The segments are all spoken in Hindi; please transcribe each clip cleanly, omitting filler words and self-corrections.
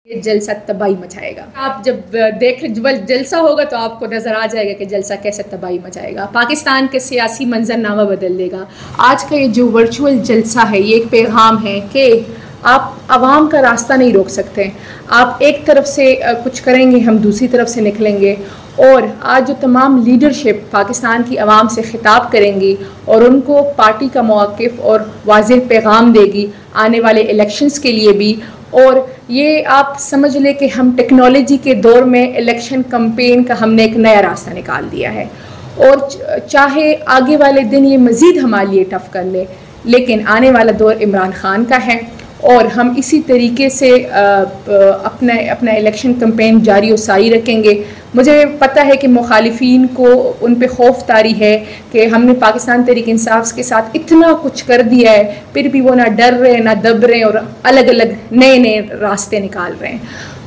ये जलसा तबाही मचाएगा। आप जब देख जलसा होगा तो आपको नज़र आ जाएगा कि जलसा कैसे तबाही मचाएगा, पाकिस्तान के सियासी मंजरनामा बदल देगा। आज का ये जो वर्चुअल जलसा है ये एक पैगाम है कि आप आवाम का रास्ता नहीं रोक सकते। आप एक तरफ से कुछ करेंगे, हम दूसरी तरफ से निकलेंगे। और आज जो तमाम लीडरशिप पाकिस्तान की आवाम से ख़िताब करेंगी और उनको पार्टी का मौक़िफ़ और वाज़ेह पैगाम देगी आने वाले इलेक्शंस के लिए भी। और ये आप समझ लें कि हम टेक्नोलॉजी के दौर में इलेक्शन कैंपेन का हमने एक नया रास्ता निकाल दिया है। और चाहे आगे वाले दिन ये मज़ीद हमारे लिए टफ़ कर ले, लेकिन आने वाला दौर इमरान ख़ान का है और हम इसी तरीके से अपना इलेक्शन कैंपेन जारी और सारी रखेंगे। मुझे पता है कि मुखालिफिन को उन पे खौफ तारी है कि हमने पाकिस्तान तहरीक इंसाफ के साथ इतना कुछ कर दिया है, फिर भी वो ना डर रहे हैं ना दब रहे हैं और अलग अलग नए नए रास्ते निकाल रहे हैं।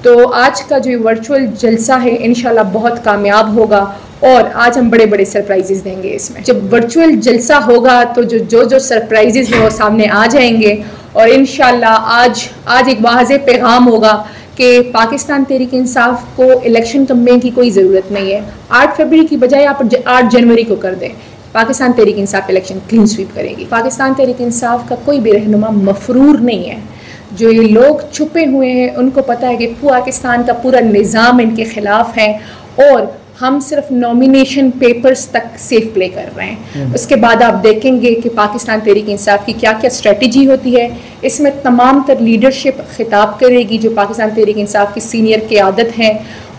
तो आज का जो वर्चुअल जलसा है इंशाल्लाह बहुत कामयाब होगा और आज हम बड़े बड़े सरप्राइजेस देंगे इसमें। जब वर्चुअल जलसा होगा तो जो सरप्राइजेस हैं वो सामने आ जाएंगे और इंशाल्लाह आज एक वाज़ेह पैगाम होगा कि पाकिस्तान तहरीक इंसाफ को इलेक्शन कैंपेन की कोई ज़रूरत नहीं है। 8 फरवरी की बजाय आप 8 जनवरी को कर दें। Pakistan Tehreek Insaf election clean sweep करेगी। पाकिस्तान तहरीक इंसाफ का कोई भी रहनुमा मफरूर नहीं है। जो ये लोग छुपे हुए हैं उनको पता है कि पाकिस्तान का पूरा निज़ाम इनके ख़िलाफ़ है और हम सिर्फ नॉमिनेशन पेपर्स तक सेफ प्ले कर रहे हैं। उसके बाद आप देखेंगे कि पाकिस्तान तहरीक इंसाफ की क्या क्या स्ट्रेटजी होती है। इसमें तमाम तर लीडरशिप खिताब करेगी जो पाकिस्तान तहरीक इंसाफ की सीनियर क़यादत हैं।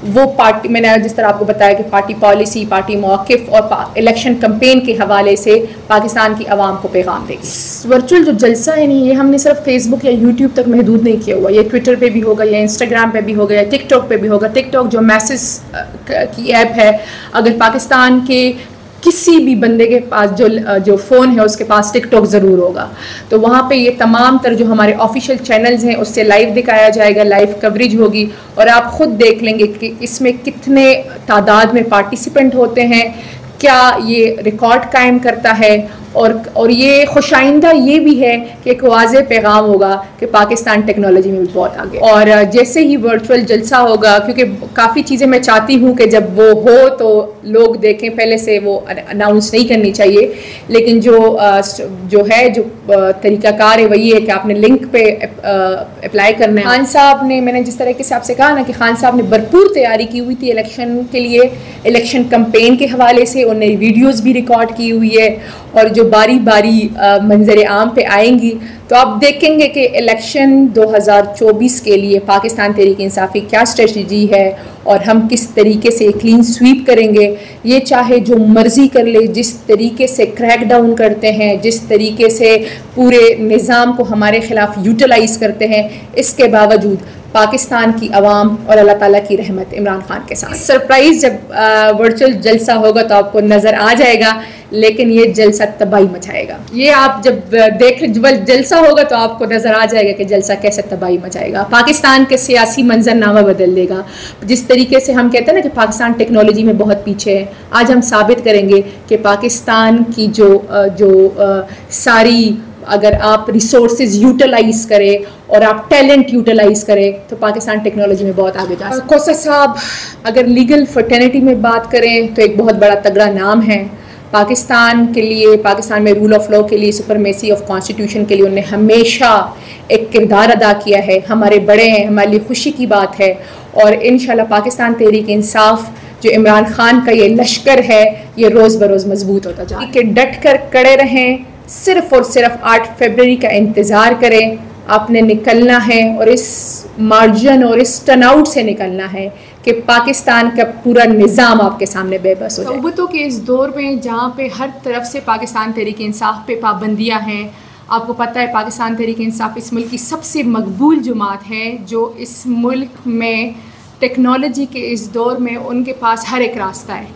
वो पार्टी, मैंने जिस तरह आपको बताया कि पार्टी पॉलिसी, पार्टी मौक़िफ़ और इलेक्शन कैंपेन के हवाले से पाकिस्तान की आवाम को पैगाम देगी। वर्चुअल जो जलसा है नहीं, ये हमने सिर्फ फेसबुक या यूट्यूब तक महदूद नहीं किया हुआ। ये ट्विटर पे भी होगा, या इंस्टाग्राम पे भी होगा, या टिकटॉक पे भी होगा। टिकटॉक जो मैसेज की ऐप है, अगर पाकिस्तान के किसी भी बंदे के पास जो फ़ोन है उसके पास टिकटॉक ज़रूर होगा। तो वहाँ पे ये तमाम तर जो हमारे ऑफिशियल चैनल्स हैं उससे लाइव दिखाया जाएगा, लाइव कवरेज होगी और आप ख़ुद देख लेंगे कि इसमें कितने तादाद में पार्टिसिपेंट होते हैं, क्या ये रिकॉर्ड कायम करता है। और ये खुशाइंदा ये भी है कि एक वाज़ेह पैगाम होगा कि पाकिस्तान टेक्नोलॉजी में भी बहुत आगे। और जैसे ही वर्चुअल जलसा होगा, क्योंकि काफ़ी चीज़ें मैं चाहती हूँ कि जब वो हो तो लोग देखें, पहले से वो अनाउंस नहीं करनी चाहिए। लेकिन जो तरीक़ाकार है वही है कि आपने लिंक पे अप्लाई करना है। खान साहब ने, मैंने जिस तरीके से आपसे कहा ना कि खान साहब ने भरपूर तैयारी की हुई थी इलेक्शन के लिए, इलेक्शन कैंपेन के हवाले से उन्होंने वीडियोज़ भी रिकॉर्ड की हुई है और जो बारी बारी मंजर आम पे आएंगी तो आप देखेंगे कि इलेक्शन 2024 के लिए पाकिस्तान तहरीक इंसाफ की क्या स्ट्रेटजी है और हम किस तरीके से क्लीन स्वीप करेंगे। ये चाहे जो मर्ज़ी कर ले, जिस तरीके से क्रैक डाउन करते हैं, जिस तरीके से पूरे निज़ाम को हमारे ख़िलाफ़ यूटिलाइज़ करते हैं, इसके बावजूद पाकिस्तान की आवाम और अल्लाह ताला की रहमत इमरान खान के साथ। सरप्राइज़ जब वर्चुअल जलसा होगा तो आपको नज़र आ जाएगा, लेकिन ये जलसा तबाही मचाएगा। ये आप जब जलसा होगा तो आपको नज़र आ जाएगा कि जलसा कैसे तबाही मचाएगा। पाकिस्तान के सियासी मंजरनामा बदल देगा। जिस तरीके से हम कहते हैं ना कि पाकिस्तान टेक्नोलॉजी में बहुत पीछे है, आज हम साबित करेंगे कि पाकिस्तान की जो सारी, अगर आप रिसोर्सेज यूटिलाइज़ करें और आप टैलेंट यूटिलाइज़ करें तो पाकिस्तान टेक्नोलॉजी में बहुत आगे जा सकता है। कोसा साहब अगर लीगल फर्टर्निटी में बात करें तो एक बहुत बड़ा तगड़ा नाम है पाकिस्तान के लिए। पाकिस्तान में रूल ऑफ लॉ के लिए, सुपरमेसी ऑफ कॉन्स्टिट्यूशन के लिए उन्होंने हमेशा एक किरदार अदा किया है। हमारे बड़े हैं, हमारे लिए खुशी की बात है और इंशाल्लाह पाकिस्तान तहरीक इंसाफ जो इमरान खान का ये लश्कर है ये रोज़ बरोज़ मजबूत होता जाए। कि डट कर खड़े रहें, सिर्फ और सिर्फ 8 फरवरी का इंतज़ार करें। आपने निकलना है और इस मार्जिन और इस टर्नआउट से निकलना है कि पाकिस्तान का पूरा निज़ाम आपके सामने बेबस हो जाए। तौबतों के इस दौर में जहाँ पे हर तरफ से पाकिस्तान तहरीक इंसाफ पे पाबंदियाँ हैं, आपको पता है पाकिस्तान तहरीक इंसाफ इस मुल्क की सबसे मकबूल जमात है जो इस मुल्क में टेक्नोलॉजी के इस दौर में उनके पास हर एक रास्ता है।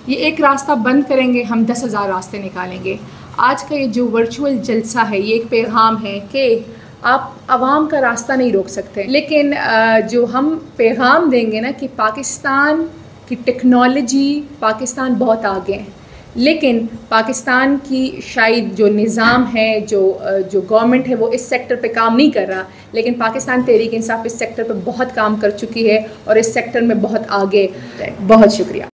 ये एक रास्ता बंद करेंगे, हम 10,000 रास्ते निकालेंगे। आज का ये जो वर्चुअल जलसा है ये एक पैगाम है कि आप आवाम का रास्ता नहीं रोक सकते, लेकिन जो हम पैगाम देंगे ना कि पाकिस्तान की टेक्नोलॉजी, पाकिस्तान बहुत आगे है, लेकिन पाकिस्तान की शायद जो निज़ाम है, जो गवर्नमेंट है, वो इस सेक्टर पे काम नहीं कर रहा। लेकिन पाकिस्तान तहरीक इंसाफ इस सेक्टर पे बहुत काम कर चुकी है और इस सेक्टर में बहुत आगे है। बहुत शुक्रिया।